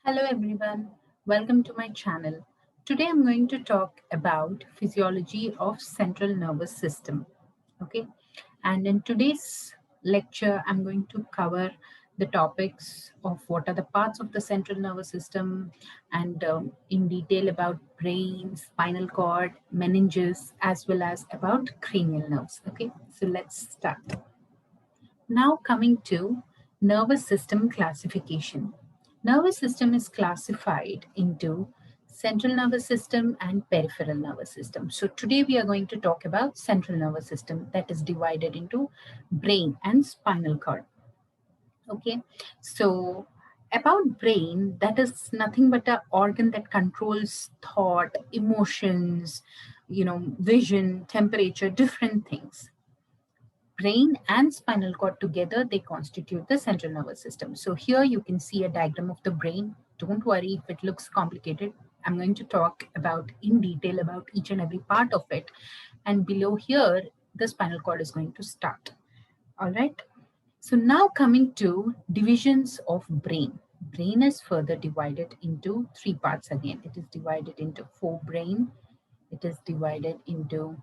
Hello everyone, welcome to my channel. Today I'm going to talk about physiology of central nervous system. Okay, and in today's lecture I'm going to cover the topics of what are the parts of the central nervous system and in detail about brain, spinal cord, meninges, as well as about cranial nerves. Okay, so let's start. Now coming to nervous system classification. Nervous system is classified into central nervous system and peripheral nervous system. So today we are going to talk about central nervous system that is divided into brain and spinal cord. Okay, so about brain, that is nothing but an organ that controls thought, emotions, vision, temperature, different things. Brain and spinal cord together, they constitute the central nervous system. So here you can see a diagram of the brain. Don't worry if it looks complicated. I'm going to talk about in detail about each and every part of it. And below here, the spinal cord is going to start. All right. So now coming to divisions of brain. Brain is further divided into three parts again. It is divided into forebrain. It is divided into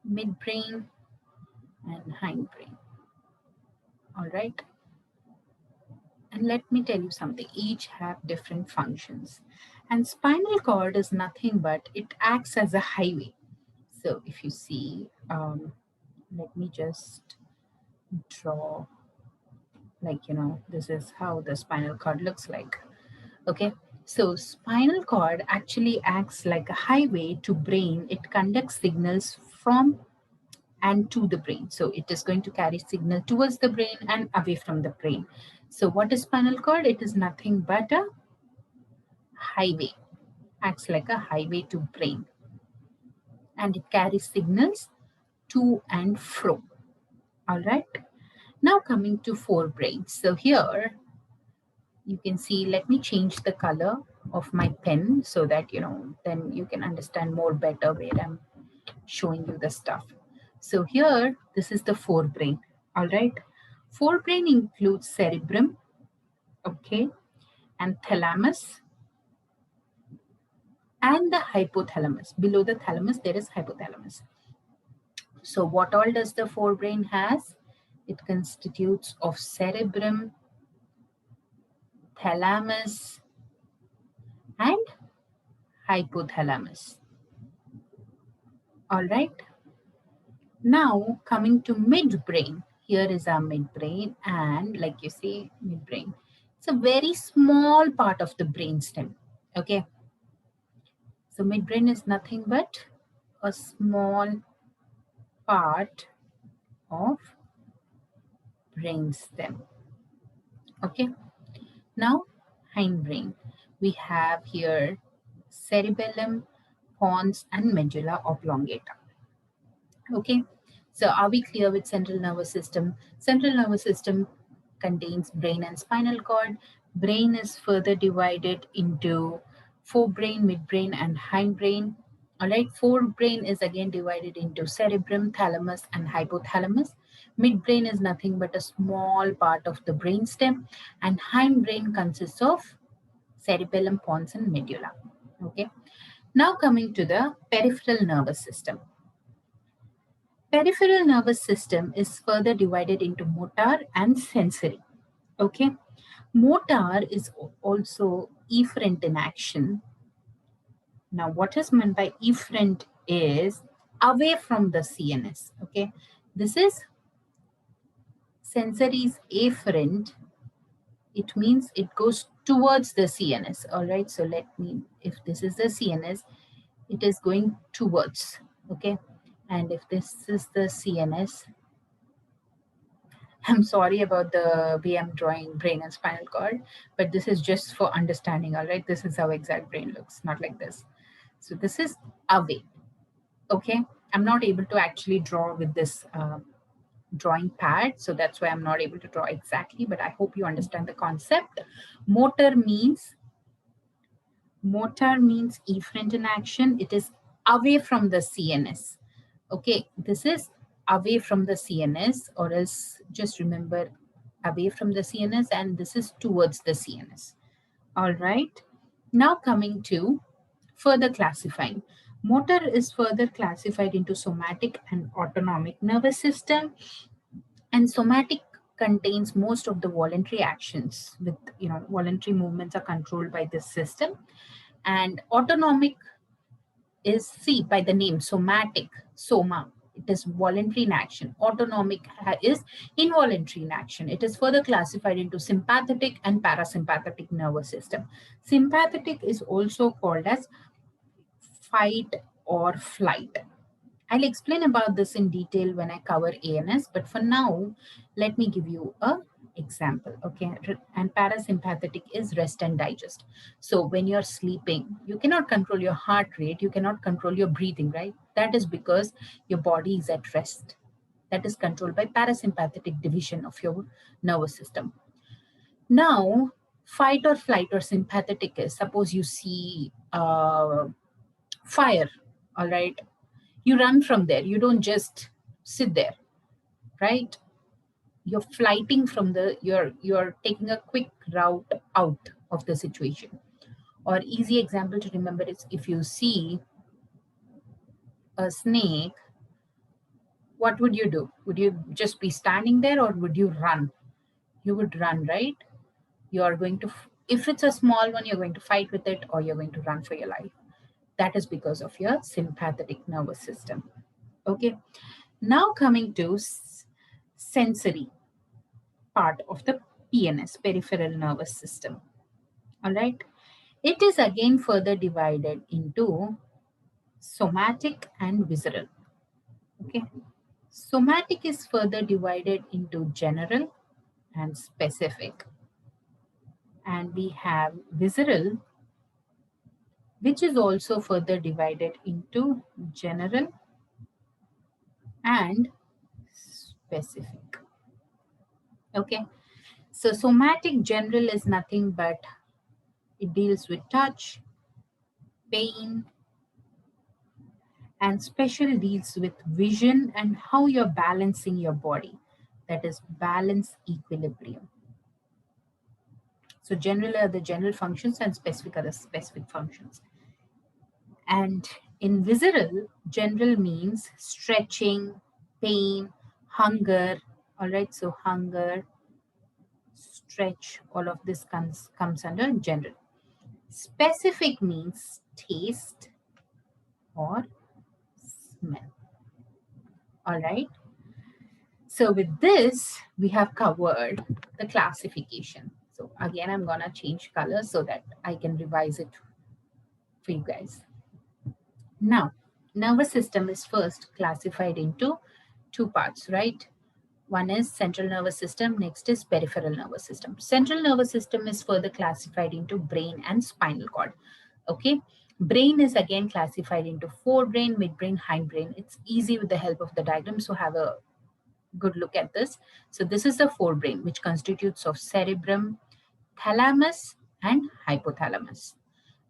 midbrain and hindbrain. All right. And let me tell you something, each have different functions. And spinal cord is nothing but it acts as a highway. So if you see, let me just draw this is how the spinal cord looks like. Okay. So spinal cord actually acts like a highway to brain. It conducts signals from and to the brain. So it is going to carry signal towards the brain and away from the brain. So what is spinal cord? It is nothing but a highway, acts like a highway to brain, and it carries signals to and fro. All right. Now coming to forebrain. So here you can see, let me change the color of my pen so that, then you can understand more better where I'm showing you the stuff. So here, this is the forebrain. All right. Forebrain includes cerebrum, okay, and thalamus, and the hypothalamus. Below the thalamus, there is hypothalamus. So what all does the forebrain has? It constitutes of cerebrum, thalamus, and hypothalamus. All right. Now coming to midbrain. Here is our midbrain, and like you see, midbrain. It's a very small part of the brainstem. Okay. So midbrain is nothing but a small part of brainstem. Okay. Now hindbrain. We have here cerebellum, pons, and medulla oblongata. Okay. So are we clear with central nervous system? Central nervous system contains brain and spinal cord. Brain is further divided into forebrain, midbrain, and hindbrain. All right, forebrain is again divided into cerebrum, thalamus, and hypothalamus. Midbrain is nothing but a small part of the brainstem, and hindbrain consists of cerebellum, pons, and medulla. Okay. Now coming to the peripheral nervous system. Peripheral nervous system is further divided into motor and sensory. Okay. Motor is also efferent in action. Now, what is meant by efferent is away from the CNS. Okay. This is sensory is afferent. It means it goes towards the CNS. All right. So let me, if this is the CNS, it is going towards. Okay. And if this is the CNS, I'm sorry about the way I'm drawing brain and spinal cord, but this is just for understanding, all right? This is how exact brain looks, not like this. So this is away, okay? I'm not able to actually draw with this drawing pad, so that's why I'm not able to draw exactly, but I hope you understand the concept. Motor means efferent in action. It is away from the CNS. Okay, this is away from the CNS, or else just remember away from the CNS, and this is towards the CNS. All right. Now coming to further classifying. Motor is further classified into somatic and autonomic nervous system, and somatic contains most of the voluntary actions with voluntary movements are controlled by this system, and autonomic is see by the name somatic, soma, it is voluntary in action. Autonomic is involuntary in action. It is further classified into sympathetic and parasympathetic nervous system. Sympathetic is also called as fight or flight. I'll explain about this in detail when I cover ANS, but for now, let me give you a example. Okay, and parasympathetic is rest and digest. So when you're sleeping, you cannot control your heart rate, you cannot control your breathing, right? That is because your body is at rest. That is controlled by parasympathetic division of your nervous system. Now, fight or flight or sympathetic is, suppose you see fire, all right, you run from there, you don't just sit there, right? You're flighting from the you're taking a quick route out of the situation. Or easy example to remember is, if you see a snake, what would you do? Would you just be standing there or would you run? You would run, right? You are going to if it's a small one, you're going to fight with it or you're going to run for your life. That is because of your sympathetic nervous system. Okay, now coming to sensory part of the PNS, peripheral nervous system. All right. It is again further divided into somatic and visceral. Okay. Somatic is further divided into general and specific. And we have visceral, which is also further divided into general and specific. Okay. So somatic general is nothing but it deals with touch, pain, and special deals with vision and how you're balancing your body. That is balance equilibrium. So general are the general functions and specific are the specific functions. And in visceral, general means stretching, pain, hunger. All right, so hunger, stretch, all of this comes under general. Specific means taste or smell. All right. So with this, we have covered the classification. So again, I'm gonna change color so that I can revise it for you guys. Now, nervous system is first classified into two parts, right? One is central nervous system, next is peripheral nervous system. Central nervous system is further classified into brain and spinal cord. Okay, brain is again classified into forebrain, midbrain, hindbrain. It's easy with the help of the diagram, so have a good look at this. So this is the forebrain, which constitutes of cerebrum, thalamus, and hypothalamus.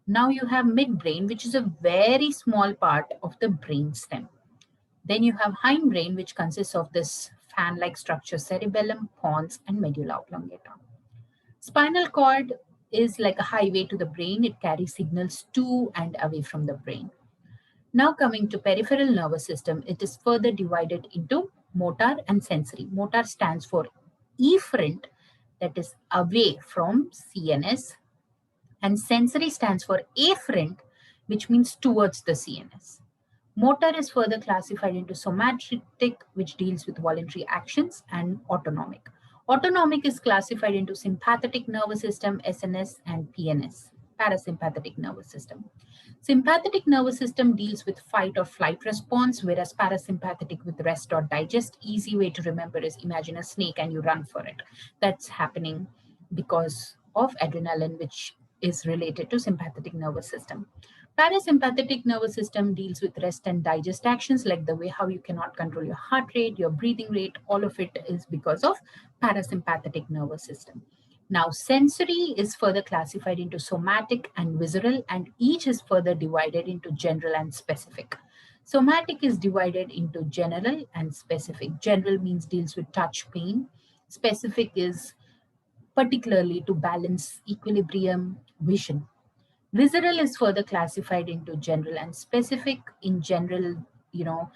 Now you have midbrain, which is a very small part of the brain stem. Then you have hindbrain, which consists of this fan-like structure, cerebellum, pons, and medulla oblongata. Spinal cord is like a highway to the brain. It carries signals to and away from the brain. Now coming to peripheral nervous system, it is further divided into motor and sensory. Motor stands for efferent, that is away from CNS, and sensory stands for afferent, which means towards the CNS. Motor is further classified into somatic, which deals with voluntary actions, and autonomic. Autonomic is classified into sympathetic nervous system, SNS, and PNS, parasympathetic nervous system. Sympathetic nervous system deals with fight or flight response, whereas parasympathetic with rest or digest. Easy way to remember is imagine a snake and you run for it. That's happening because of adrenaline, which is related to sympathetic nervous system. Parasympathetic nervous system deals with rest and digest actions, like the way how you cannot control your heart rate, your breathing rate, all of it is because of parasympathetic nervous system. Now, sensory is further classified into somatic and visceral, and each is further divided into general and specific. Somatic is divided into general and specific. General means deals with touch, pain. Specific is particularly to balance equilibrium vision. Visceral is further classified into general and specific. In general, you know,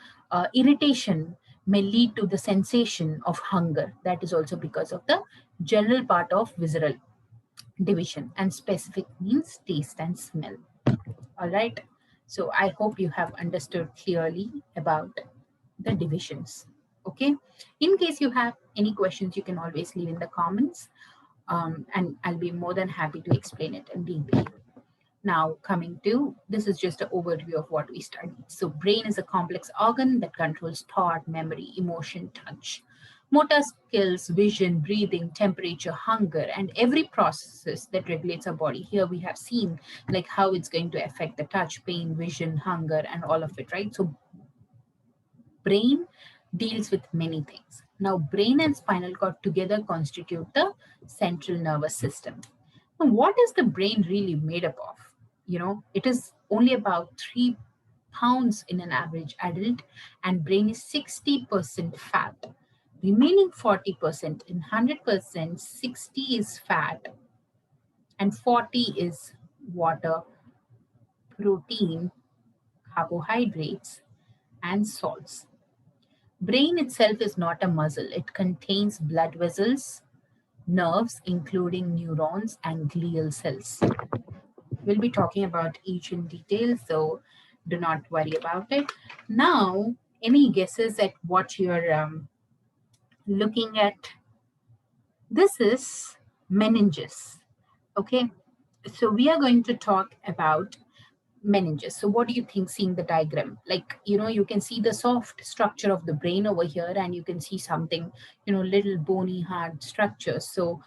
irritation may lead to the sensation of hunger. That is also because of the general part of visceral division, and specific means taste and smell. All right. So I hope you have understood clearly about the divisions. Okay. In case you have any questions, you can always leave in the comments, and I'll be more than happy to explain it in detail. Now, coming to this is just an overview of what we studied. So, brain is a complex organ that controls thought, memory, emotion, touch, motor skills, vision, breathing, temperature, hunger, and every process that regulates our body. Here we have seen like how it's going to affect the touch, pain, vision, hunger, and all of it, right? So, brain deals with many things. Now, brain and spinal cord together constitute the central nervous system. Now, what is the brain really made up of? It is only about 3 pounds in an average adult, and brain is 60% fat. Remaining 40% in 100%, 60 is fat and 40 is water, protein, carbohydrates, and salts. Brain itself is not a muscle. It contains blood vessels, nerves, including neurons and glial cells. We'll be talking about each in detail, so do not worry about it. Now, any guesses at what you're looking at? This is meninges. Okay, so we are going to talk about meninges. So what do you think seeing the diagram? Like, you can see the soft structure of the brain over here, and you can see something, little bony hard structure. So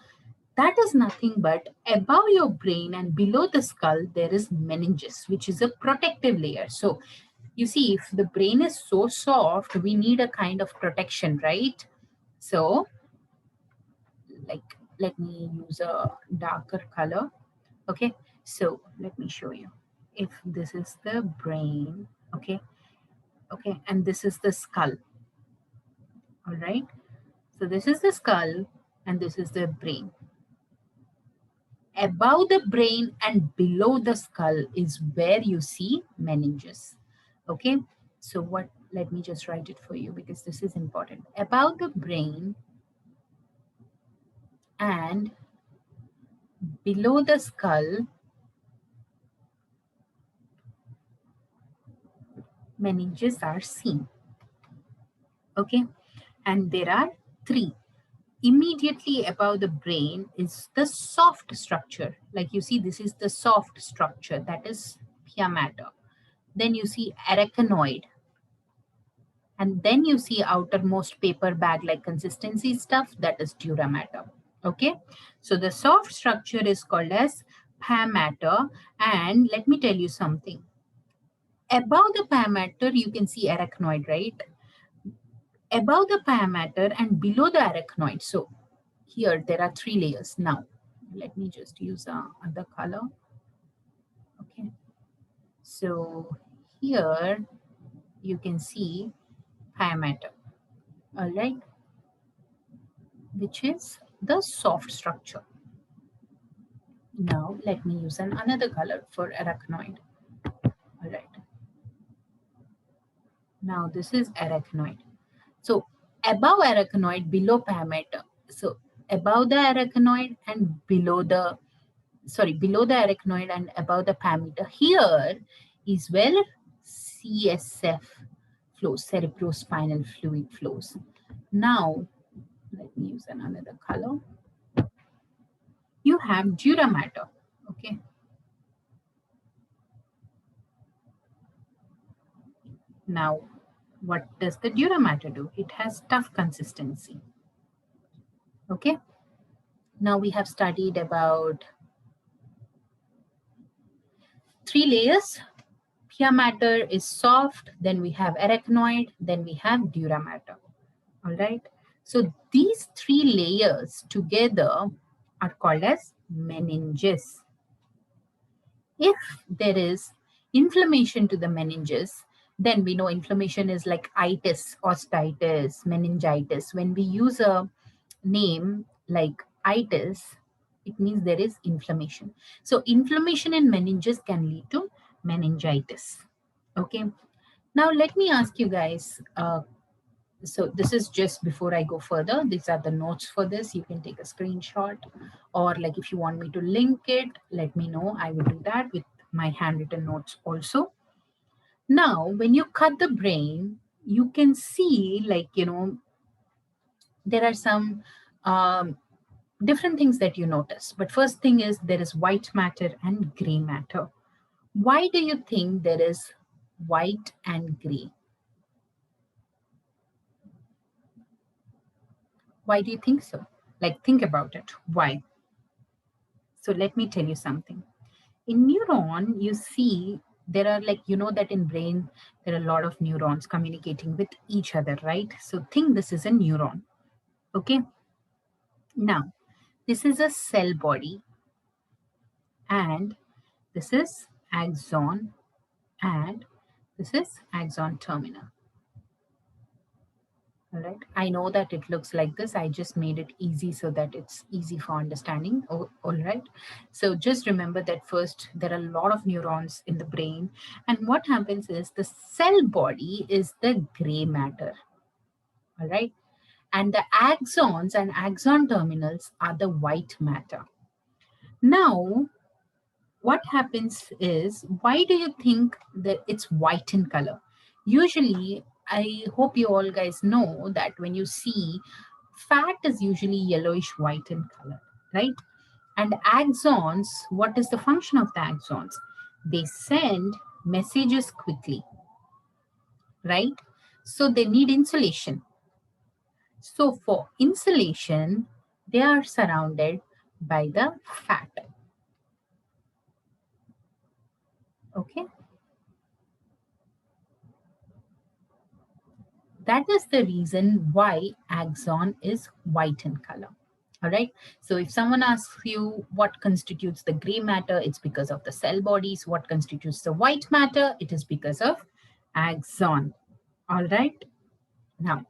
that is nothing but above your brain and below the skull, there is meninges, which is a protective layer. So you see, if the brain is so soft, we need a kind of protection, right? So, like, let me use a darker color. Okay, so let me show you. If this is the brain, okay, and this is the skull, all right? So this is the skull and this is the brain. Above the brain and below the skull is where you see meninges. Okay, so let me just write it for you because this is important. Above the brain and below the skull, meninges are seen. Okay, and there are three. Immediately above the brain is the soft structure. Like you see, this is the soft structure, that is pia mater. Then you see arachnoid, and then you see outermost paper bag like consistency stuff, that is dura mater. Okay, so the soft structure is called as pia mater. And let me tell you something. Above the pia mater, you can see arachnoid, right? Above the pia mater and below the arachnoid. So here there are three layers. Now let me just use other color. Okay, so here you can see pia mater, all right, which is the soft structure. Now let me use another color for arachnoid. All right, now this is arachnoid. So above arachnoid, below pia mater. So above the arachnoid and below the below the arachnoid and above the pia mater, here is where CSF flows, cerebrospinal fluid flows. Now let me use another color. You have dura mater. Okay, now what does the dura mater do? It has tough consistency. Okay, now we have studied about three layers. Pia mater is soft, then we have arachnoid, then we have dura mater. All right, so these three layers together are called as meninges. If there is inflammation to the meninges, then we know inflammation is like itis, osteitis, meningitis. When we use a name like itis, It means there is inflammation. So inflammation in meninges can lead to meningitis. Okay. Now let me ask you guys, so this is just before I go further. These are the notes for this. You can take a screenshot, or like if you want me to link it, let me know. I will do that with my handwritten notes also. Now, when you cut the brain, you can see like, there are some different things that you notice. But first thing is there is white matter and gray matter. Why do you think there is white and gray? Why do you think so? Like, think about it. Why? So let me tell you something. In neuron, you see there are like, that in brain, there are a lot of neurons communicating with each other, right? So think this is a neuron. Okay. Now, this is a cell body, and this is axon, and this is axon terminal. All right. I know that it looks like this. I just made it easy so that it's easy for understanding. Oh, all right. So just remember that first, there are a lot of neurons in the brain. And what happens is the cell body is the gray matter. All right. And the axons and axon terminals are the white matter. Now, what happens is, why do you think that it's white in color? Usually, I hope you all guys know that when you see fat is usually yellowish white in color, right? And axons, what is the function of the axons? They send messages quickly, right? So they need insulation. So for insulation, they are surrounded by the fat. Okay. That is the reason why axon is white in color. All right. So if someone asks you what constitutes the gray matter, it's because of the cell bodies. What constitutes the white matter? It is because of axon. All right. Now,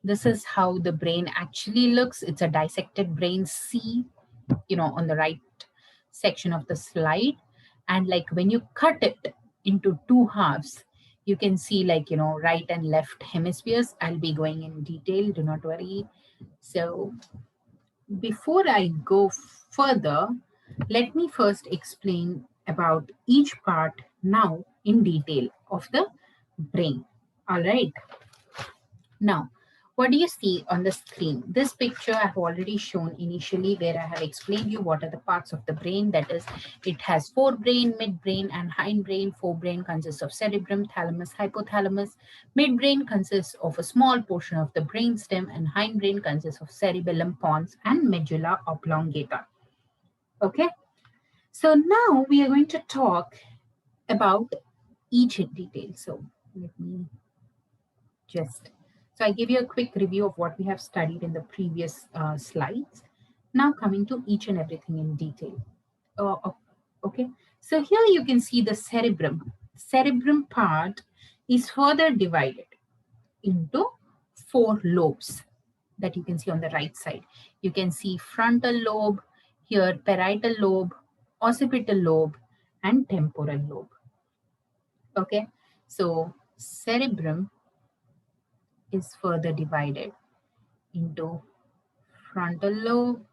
this is how the brain actually looks. It's a dissected brain. See, on the right section of the slide. And like when you cut it into two halves, you can see like, right and left hemispheres. I'll be going in detail, do not worry. So before I go further, let me first explain about each part now in detail of the brain. All right. Now, what do you see on the screen? This picture I have already shown initially, where I have explained you what are the parts of the brain. That is, it has forebrain, midbrain, and hindbrain. Forebrain consists of cerebrum, thalamus, hypothalamus. Midbrain consists of a small portion of the brainstem, and hindbrain consists of cerebellum, pons, and medulla oblongata. Okay, so now we are going to talk about each in detail. So let me so I give you a quick review of what we have studied in the previous slides. Now coming to each and everything in detail. Okay, so here you can see the cerebrum. Cerebrum part is further divided into 4 lobes that you can see on the right side. You can see frontal lobe, here parietal lobe, occipital lobe, and temporal lobe. Okay, so cerebrum is further divided into frontal lobe,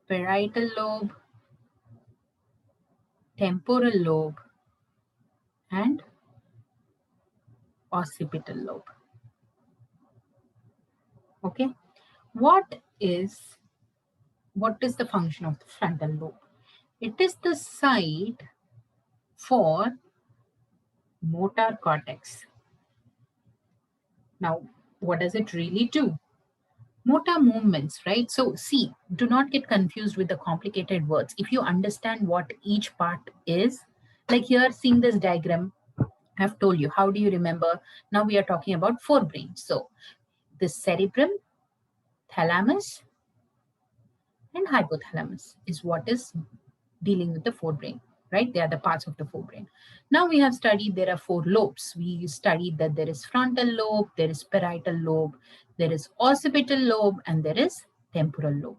parietal lobe, temporal lobe, and occipital lobe. Okay, what is the function of the frontal lobe? It is the site for motor cortex. Now, what does it really do? Motor movements, right? So see, do not get confused with the complicated words. If you understand what each part is, like here seeing this diagram, I've told you, how do you remember? Now we are talking about forebrain. So the cerebrum, thalamus, and hypothalamus is what is dealing with the forebrain. right? They are the parts of the forebrain. Now we have studied there are four lobes. We studied that there is frontal lobe, there is parietal lobe, there is occipital lobe, and there is temporal lobe.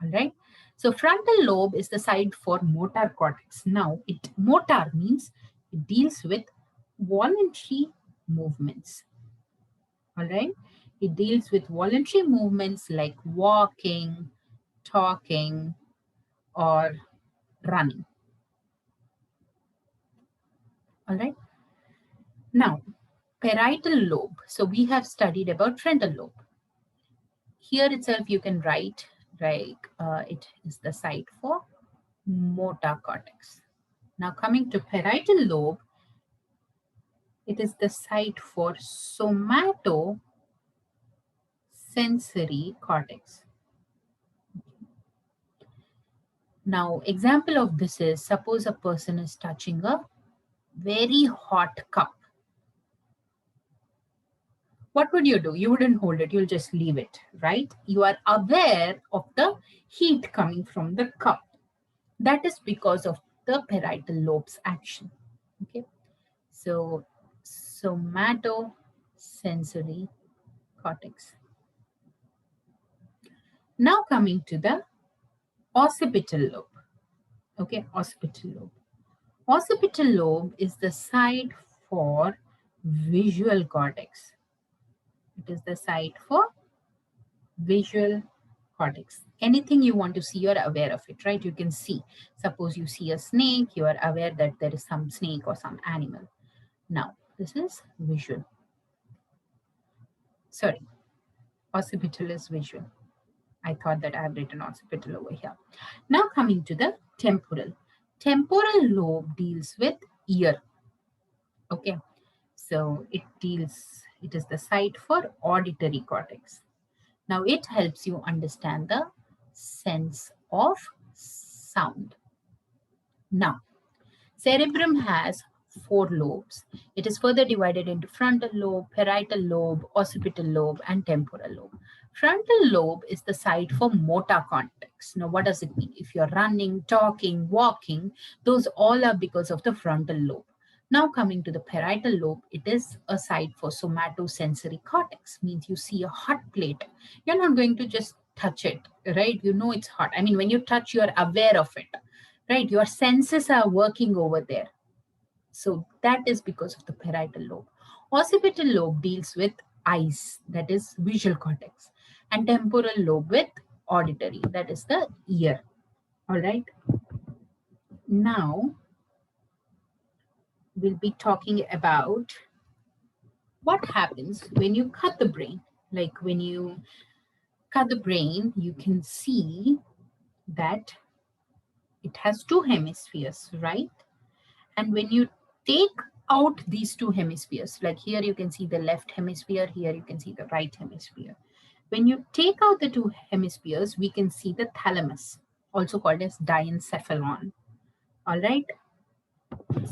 All right. So frontal lobe is the side for motor cortex. Now motor means it deals with voluntary movements. All right. It deals with voluntary movements like walking, talking, or running. All right. Now, parietal lobe. So we have studied about frontal lobe. Here itself you can write like it is the site for motor cortex. Now coming to parietal lobe, it is the site for somatosensory cortex. Now example of this is, suppose a person is touching a very hot cup. What would you do? You wouldn't hold it, you'll just leave it, right? You are aware of the heat coming from the cup. That is because of the parietal lobe's action. Okay, so somatosensory cortex. Now coming to the occipital lobe. Okay, occipital lobe. Occipital lobe is the site for visual cortex. It is the site for visual cortex. Anything you want to see, you're aware of it, right? You can see. Suppose you see a snake, you are aware that there is some snake or some animal. Now, this is visual. Sorry, occipital is visual. I thought that I have written occipital over here. Now coming to the temporal. Temporal lobe deals with ear. Okay, so it is the site for auditory cortex. Now it helps you understand the sense of sound. Now, cerebrum has four lobes. It is further divided into frontal lobe, parietal lobe, occipital lobe, and temporal lobe. Frontal lobe is the site for motor cortex. Now, what does it mean? If you're running, talking, walking, those all are because of the frontal lobe. Now, coming to the parietal lobe, it is a site for somatosensory cortex, means you see a hot plate. You're not going to just touch it, right? You know it's hot. I mean, when you touch, you're aware of it, right? Your senses are working over there. So that is because of the parietal lobe. Occipital lobe deals with eyes, that is visual cortex, and temporal lobe with auditory, that is the ear. All right. Now we'll be talking about what happens when you cut the brain. Like when you cut the brain, you can see that it has two hemispheres, right? And when you take out these two hemispheres, like here you can see the left hemisphere, here you can see the right hemisphere. When you take out the two hemispheres, we can see the thalamus, also called as diencephalon. All right.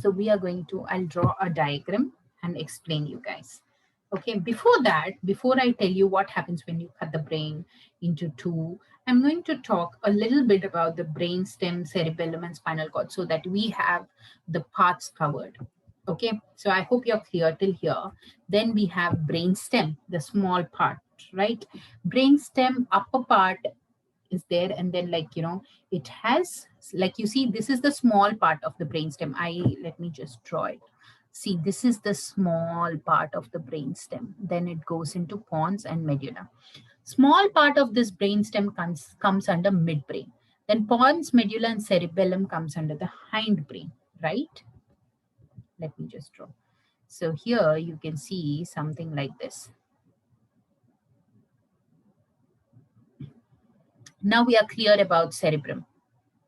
So we are going to, I'll draw a diagram and explain you guys. Okay, before that, before I tell you what happens when you cut the brain into two, I'm going to talk a little bit about the brainstem, cerebellum, and spinal cord so that we have the parts covered. Okay, so I hope you're clear till here. Then we have brainstem, the small part, right? Brainstem upper part is there, and then it has, like you see, this is the small part of the brainstem. Let me just draw it. See, this is the small part of the brainstem. Then it goes into pons and medulla. Small part of this brainstem comes under midbrain. Then pons, medulla, and cerebellum comes under the hindbrain, right? Let me just draw. So here you can see something like this. Now we are clear about cerebrum.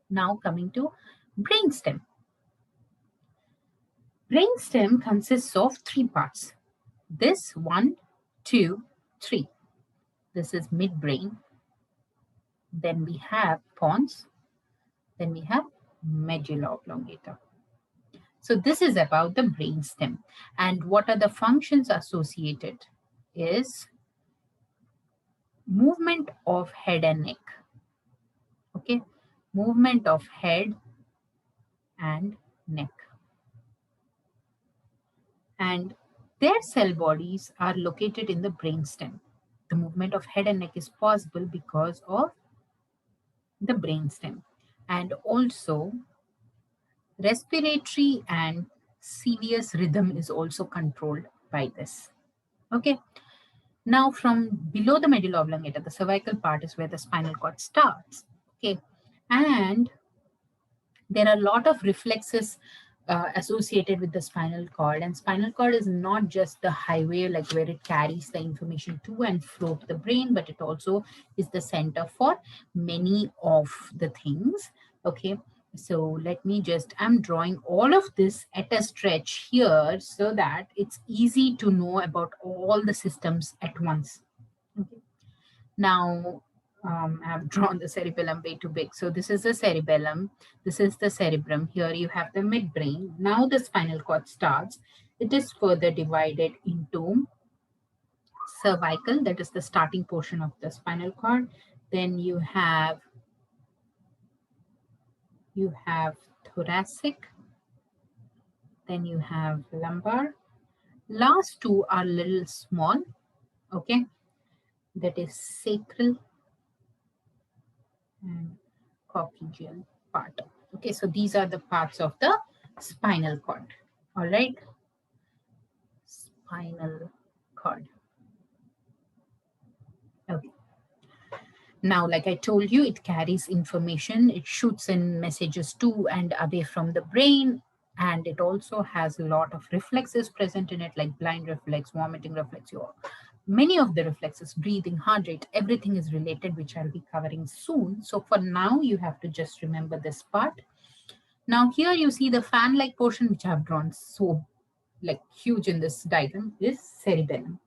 Now coming to brainstem. Brainstem consists of three parts. This 1, 2, 3. This is midbrain. Then we have pons. Then we have medulla oblongata. So this is about the brainstem. And what are the functions associated is movement of head and neck. Okay, movement of head and neck. And their cell bodies are located in the brainstem. The movement of head and neck is possible because of the brainstem. And also, respiratory and serious rhythm is also controlled by this. Okay. Now, from below the medulla oblongata, the cervical part is where the spinal cord starts. Okay. And there are a lot of reflexes associated with the spinal cord, and spinal cord is not just the highway like where it carries the information to and fro to the brain, but it also is the center for many of the things. Okay, so I'm drawing all of this at a stretch here so that it's easy to know about all the systems at once. Okay. Now, I've drawn the cerebellum way too big. So this is the cerebellum. This is the cerebrum. Here you have the midbrain. Now the spinal cord starts. It is further divided into cervical, that is the starting portion of the spinal cord. Then you have thoracic. Then you have lumbar. Last two are little small. Okay, that is sacral and coccygeal part. Okay, so these are the parts of the spinal cord. All right, spinal cord. Okay. Now, like I told you, it carries information. It shoots in messages to and away from the brain. And it also has a lot of reflexes present in it, like blind reflex, vomiting reflex, many of the reflexes, breathing, heart rate, everything is related, which I'll be covering soon. So for now, you have to just remember this part. Now here you see the fan-like portion, which I have drawn so like huge in this diagram, is cerebellum.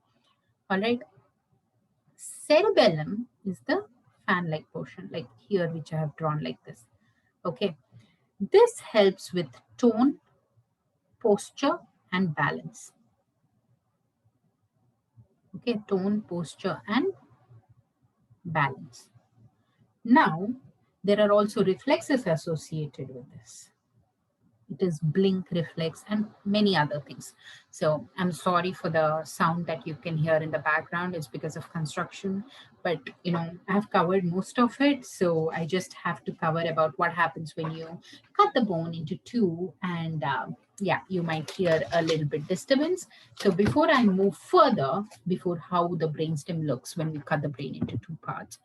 All right. Cerebellum is the fan-like portion, like here, which I have drawn like this. Okay. This helps with tone, posture, and balance. Okay, tone, posture, and balance. Now, there are also reflexes associated with this. It is blink reflex and many other things. So I'm sorry for the sound that you can hear in the background. It's because of construction, but I've covered most of it. So I just have to cover about what happens when you cut the bone into two, and yeah, you might hear a little bit disturbance. So before I move further, before how the brainstem looks when we cut the brain into two parts,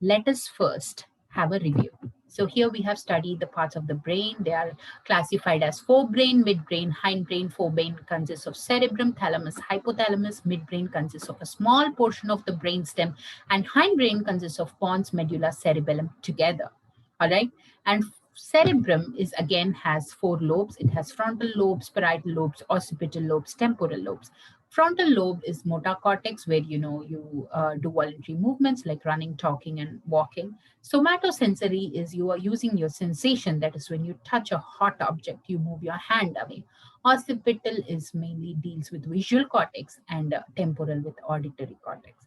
let us first have a review. So here we have studied the parts of the brain. They are classified as forebrain, midbrain, hindbrain. Forebrain consists of cerebrum, thalamus, hypothalamus. Midbrain consists of a small portion of the brainstem, and hindbrain consists of pons, medulla, cerebellum together. All right. And cerebrum is again has four lobes. It has frontal lobes, parietal lobes, occipital lobes, temporal lobes. Frontal lobe is motor cortex, where you do voluntary movements like running, talking, and walking. Somatosensory is you are using your sensation. That is when you touch a hot object, you move your hand away. Occipital is mainly deals with visual cortex, and temporal with auditory cortex.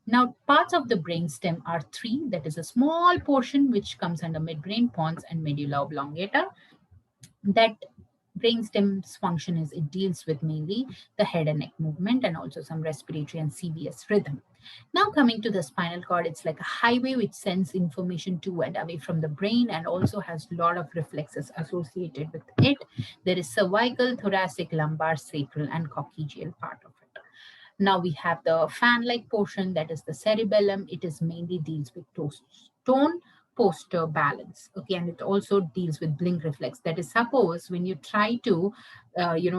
Now, parts of the brainstem are three. That is a small portion which comes under midbrain, pons, and medulla oblongata. That brainstem's function is it deals with mainly the head and neck movement and also some respiratory and CVS rhythm. Now coming to the spinal cord, it's like a highway which sends information to and away from the brain and also has a lot of reflexes associated with it. There is cervical, thoracic, lumbar, sacral, and coccygeal part of it. Now we have the fan-like portion, that is the cerebellum. It is mainly deals with tone, posture, balance. Okay, and it also deals with blink reflex. That is, suppose when you try to,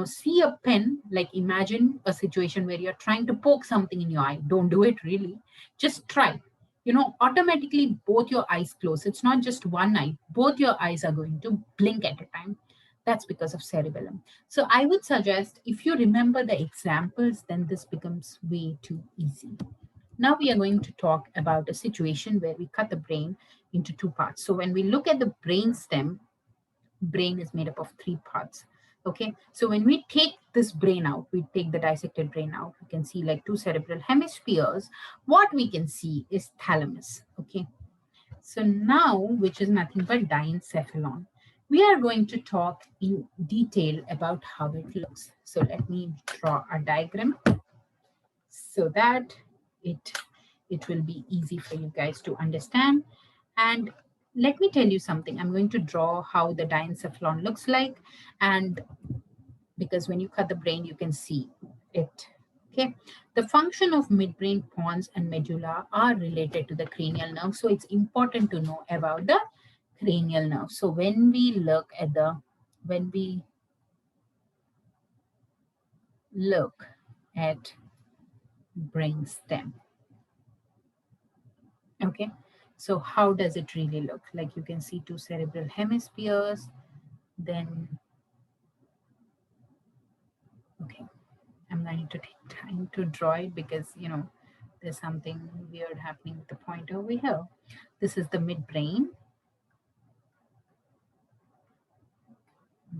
see a pen, like imagine a situation where you're trying to poke something in your eye. Don't do it really. Just try. Automatically both your eyes close. It's not just one eye. Both your eyes are going to blink at a time. That's because of cerebellum. So I would suggest if you remember the examples, then this becomes way too easy. Now we are going to talk about a situation where we cut the brain into two parts. So when we look at the brain stem, brain is made up of three parts. Okay, so when we take this brain out, we take the dissected brain out, we can see like two cerebral hemispheres. What we can see is thalamus. Okay, so now, which is nothing but diencephalon. We are going to talk in detail about how it looks. So let me draw a diagram so that it it will be easy for you guys to understand. And let me tell you something. I'm going to draw how the diencephalon looks like, and because when you cut the brain, you can see it. Okay, the function of midbrain, pons, and medulla are related to the cranial nerve, so it's important to know about the cranial nerve. So when we look at brain stem, okay, so how does it really look? Like you can see two cerebral hemispheres, then okay, I'm going to take time to draw it because there's something weird happening with the point over here. This is the midbrain.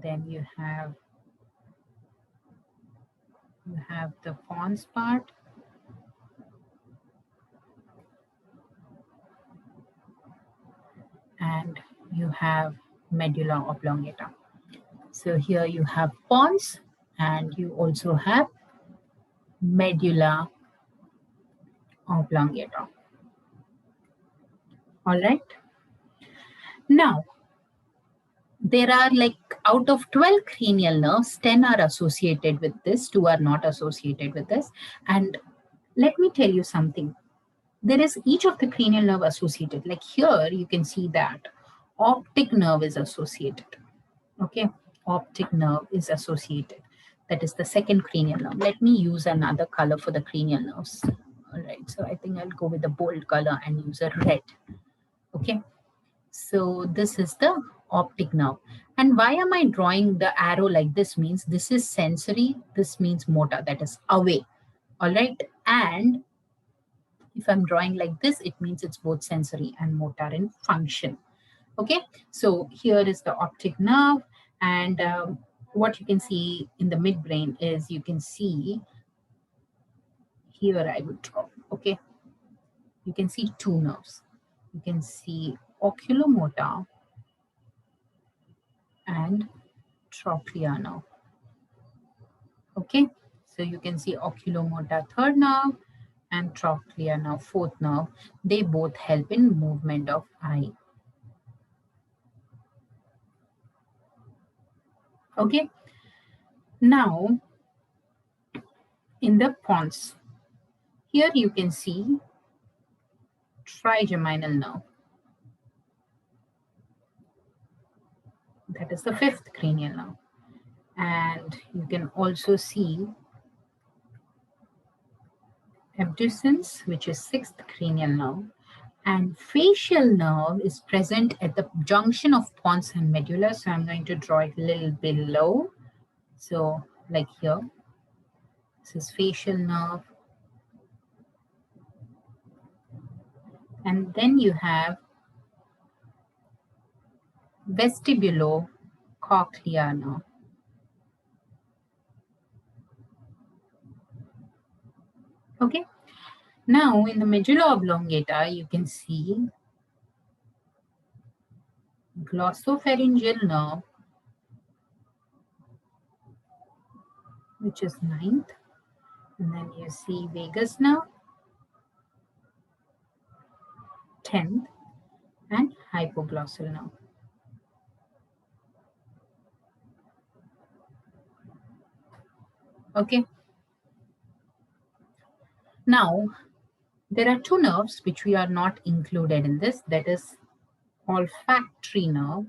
Then you have the pons part, and you have medulla oblongata. So here you have pons and you also have medulla oblongata. All right. Now, there are like out of 12 cranial nerves, 10 are associated with this, 2 are not associated with this. And let me tell you something. There is each of the cranial nerve associated. Like here, you can see that optic nerve is associated. Okay, optic nerve is associated. That is the second cranial nerve. Let me use another color for the cranial nerves. All right, so I think I'll go with the bold color and use a red. Okay, so this is the optic nerve. And why am I drawing the arrow like this? Means this is sensory, this means motor, that is away. All right, and if I'm drawing like this, it means it's both sensory and motor in function. Okay, so here is the optic nerve, and what you can see in the midbrain is you can see here I would draw. Okay, you can see two nerves. You can see oculomotor and trochlear nerve. Okay, so you can see oculomotor third nerve and trochlear nerve fourth nerve. They both help in movement of eye. Okay, now in the pons, here you can see trigeminal nerve. That is the fifth cranial nerve. And you can also see abducens, which is sixth cranial nerve. And facial nerve is present at the junction of pons and medulla. So I'm going to draw it a little below. So like here, this is facial nerve. And then you have vestibulocochlear nerve. Okay. Now in the medulla oblongata, you can see glossopharyngeal nerve, which is ninth. And then you see vagus nerve, 10th, and hypoglossal nerve. Okay. Now, there are two nerves which we are not included in this. That is olfactory nerve,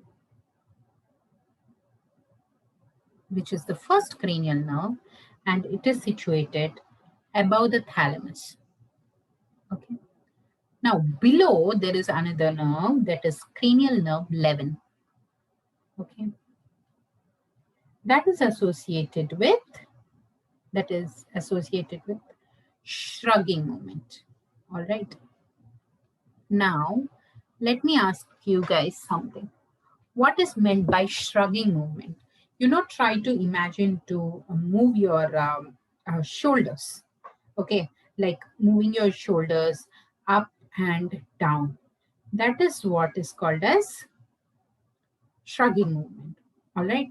which is the first cranial nerve, and it is situated above the thalamus. Okay. Now, below there is another nerve, that is cranial nerve 11. Okay. That is associated with shrugging movement. All right. Now, let me ask you guys something. What is meant by shrugging movement? Try to imagine to move your shoulders. Okay, like moving your shoulders up and down. That is what is called as shrugging movement. All right.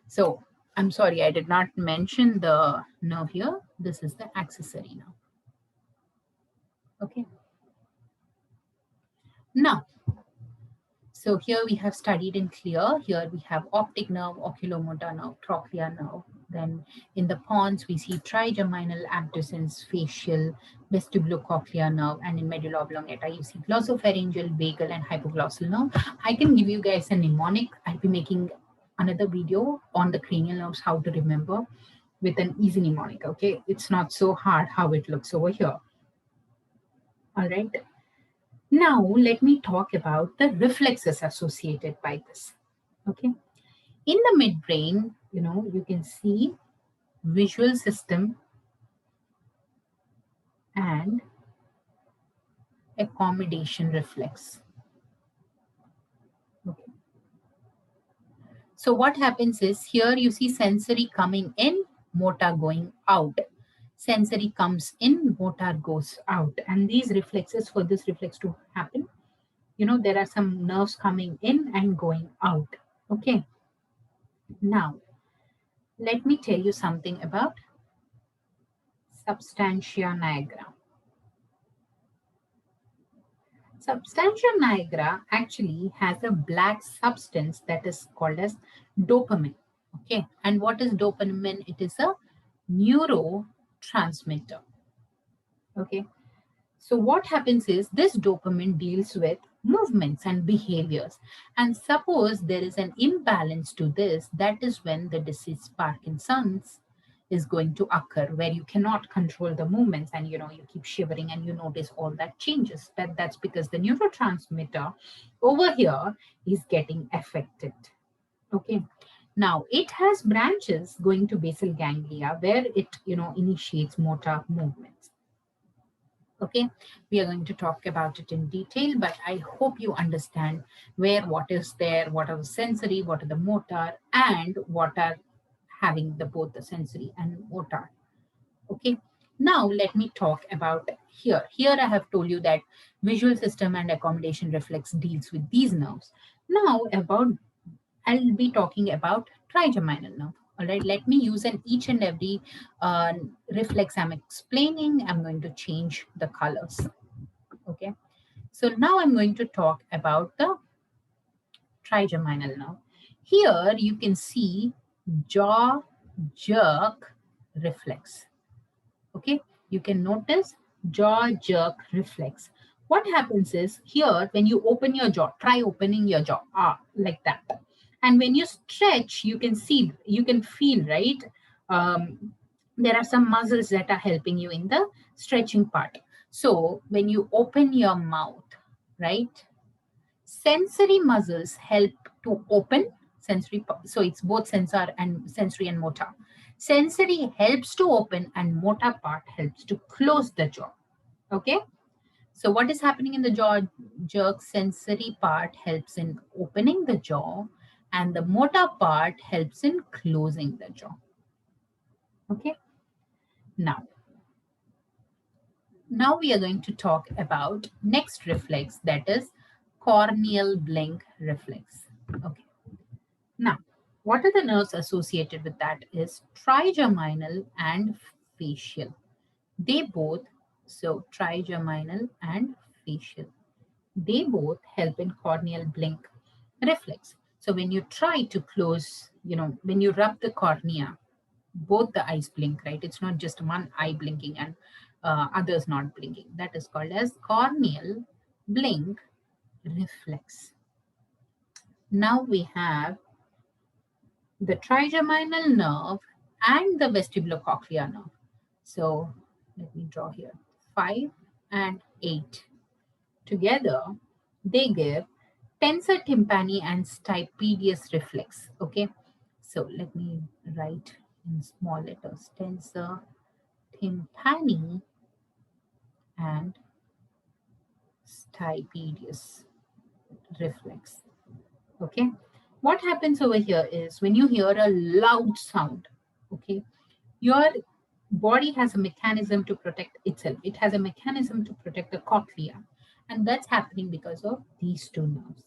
So I'm sorry, I did not mention the nerve here. This is the accessory nerve. Okay. Now, so here we have studied in clear. Here we have optic nerve, oculomotor nerve, trochlear nerve. Then in the pons, we see trigeminal, abducens, facial, vestibulocochlear nerve, and in medulla oblongata, you see glossopharyngeal, vagal, and hypoglossal nerve. I can give you guys a mnemonic. I'll be making another video on the cranial nerves, how to remember with an easy mnemonic. Okay, it's not so hard how it looks over here. All right. Now, let me talk about the reflexes associated by this. Okay. In the midbrain, you can see visual system and accommodation reflex. Okay. So what happens is here you see sensory coming in, motor going out. Sensory comes in, motor goes out. And these reflexes, for this reflex to happen, there are some nerves coming in and going out. Okay. Now, let me tell you something about substantia nigra. Substantia nigra actually has a black substance that is called as dopamine. Okay, and what is dopamine? It is a neurotransmitter. Okay, so what happens is this dopamine deals with movements and behaviors. And suppose there is an imbalance to this, that is when the disease Parkinson's is going to occur, where you cannot control the movements and you keep shivering and you notice all that changes. That's because the neurotransmitter over here is getting affected. Okay. Now it has branches going to basal ganglia where it initiates motor movements. Okay, we are going to talk about it in detail, but I hope you understand what is there, what are the sensory, what are the motor, and what are having both the sensory and motor. Okay, now let me talk about here. Here I have told you that visual system and accommodation reflex deals with these nerves. Now I'll be talking about trigeminal nerve. All right, let me use each and every reflex I'm explaining. I'm going to change the colors. Okay, so now I'm going to talk about the trigeminal nerve. Here you can see jaw jerk reflex. Okay, you can notice jaw jerk reflex. What happens is here when you open your jaw, try opening your jaw like that. And when you stretch, you can feel, right? There are some muscles that are helping you in the stretching part. So when you open your mouth, right? Sensory muscles help to open so it's both sensory and motor. Sensory helps to open and motor part helps to close the jaw. Okay, so what is happening in the jaw jerk? Sensory part helps in opening the jaw and the motor part helps in closing the jaw. Okay, now we are going to talk about next reflex, that is corneal blink reflex. Okay, now what are the nerves associated with that is trigeminal and facial. They both, so trigeminal and facial, they both help in corneal blink reflex. So when you try to close, when you rub the cornea, both the eyes blink, right? It's not just one eye blinking and others not blinking. That is called as corneal blink reflex. Now we have the trigeminal nerve and the vestibulocochlear nerve. So let me draw here 5 and 8. Together, they give tensor tympani and stapedius reflex. Okay, so let me write in small letters tensor tympani and stapedius reflex. Okay, what happens over here is when you hear a loud sound, okay, your body has a mechanism to protect itself. It has a mechanism to protect the cochlea, and that's happening because of these two nerves.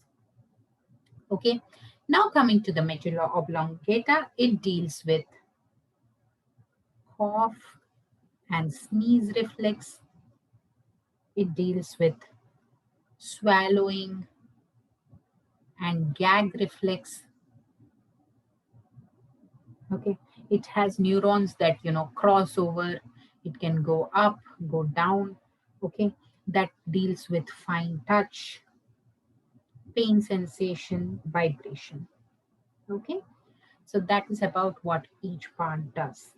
Okay, Now coming to the medulla oblongata, it deals with cough and sneeze reflex. It deals with swallowing and gag reflex. Okay, it has neurons that cross over. It can go up, go down. Okay, that deals with fine touch, pain sensation, vibration. Okay, so that is about what each part does.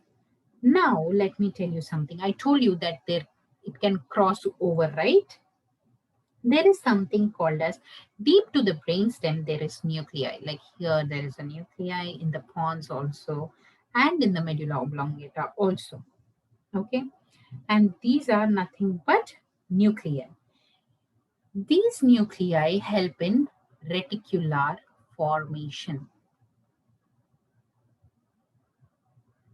Now let me tell you something. I told you that there it can cross over, right? There is something called as deep to the brainstem. There is nuclei. Like here, there is a nuclei in the pons also, and in the medulla oblongata also. Okay, and these are nothing but nuclei. These nuclei help in reticular formation.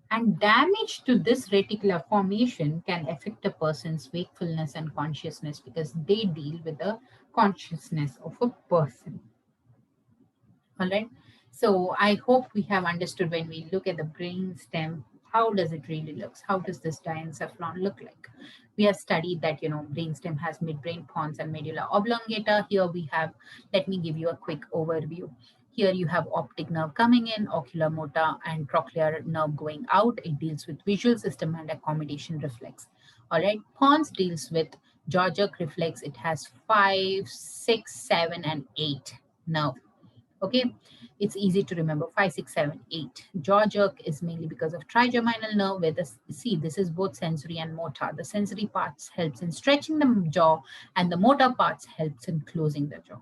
And damage to this reticular formation can affect a person's wakefulness and consciousness because they deal with the consciousness of a person. All right. So I hope we have understood when we look at the brain stem, how does it really look? How does this diencephalon look like? We have studied that, brain stem has midbrain pons and medulla oblongata. Here we have, let me give you a quick overview. Here you have optic nerve coming in, ocular motor and trochlear nerve going out. It deals with visual system and accommodation reflex. All right. Pons deals with jaw jerk reflex. It has 5, 6, 7, and 8 nerve. Okay, it's easy to remember 5, 6, 7, 8. Jaw jerk is mainly because of trigeminal nerve, where the see this is both sensory and motor. The sensory parts helps in stretching the jaw, and the motor parts helps in closing the jaw.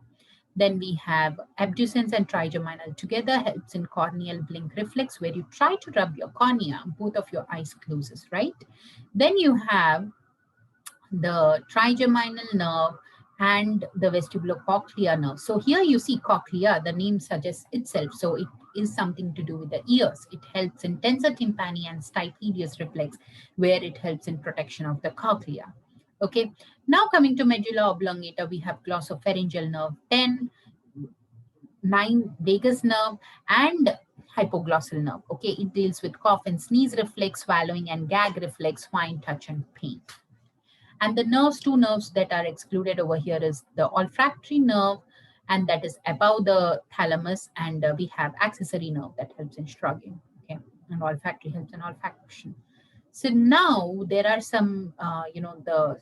Then we have abducens and trigeminal together helps in corneal blink reflex, where you try to rub your cornea, both of your eyes closes, right? Then you have the trigeminal nerve and the vestibulocochlear nerve. So here you see cochlea, the name suggests itself. So it is something to do with the ears. It helps in tensor tympani and stapedius reflex, where it helps in protection of the cochlea. Okay, now coming to medulla oblongata, we have glossopharyngeal nerve 10, 9 vagus nerve, and hypoglossal nerve. Okay, it deals with cough and sneeze reflex, swallowing and gag reflex, fine touch and pain. And the nerves, two nerves that are excluded over here is the olfactory nerve, and that is above the thalamus, and we have accessory nerve that helps in shrugging. Okay, and olfactory helps in olfaction. So now there are some, the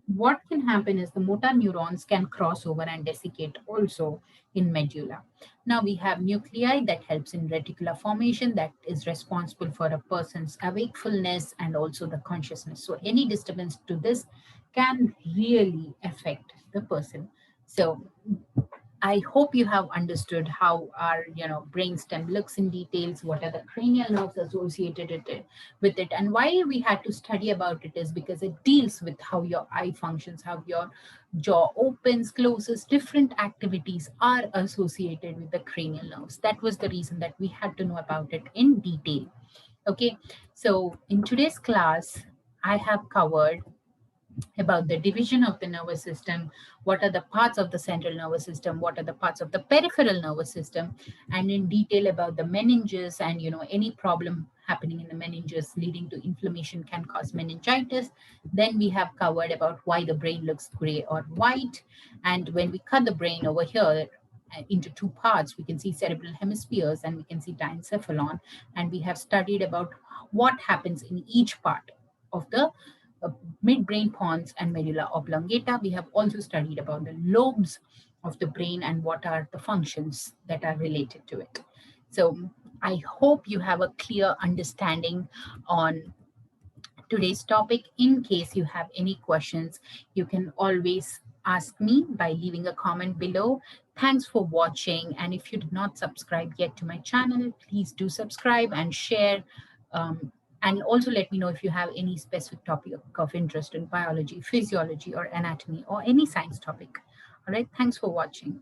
what can happen is the motor neurons can cross over and desiccate also in medulla. Now we have nuclei that helps in reticular formation, that is responsible for a person's awakefulness and also the consciousness. So any disturbance to this can really affect the person. So I hope you have understood how our brainstem looks in details, what are the cranial nerves associated with it, and why we had to study about it is because it deals with how your eye functions, how your jaw opens, closes, different activities are associated with the cranial nerves. That was the reason that we had to know about it in detail. Okay, so in today's class, I have covered about the division of the nervous system, what are the parts of the central nervous system, what are the parts of the peripheral nervous system, and in detail about the meninges and any problem happening in the meninges leading to inflammation can cause meningitis. Then we have covered about why the brain looks gray or white, and when we cut the brain over here into two parts, we can see cerebral hemispheres and we can see diencephalon, and we have studied about what happens in each part of the uh, midbrain pons and medulla oblongata. We have also studied about the lobes of the brain and what are the functions that are related to it. So I hope you have a clear understanding on today's topic. In case you have any questions, you can always ask me by leaving a comment below. Thanks for watching. And if you did not subscribe yet to my channel, please do subscribe and share. Um, and also let me know if you have any specific topic of interest in biology, physiology, or anatomy, or any science topic. All right. Thanks for watching.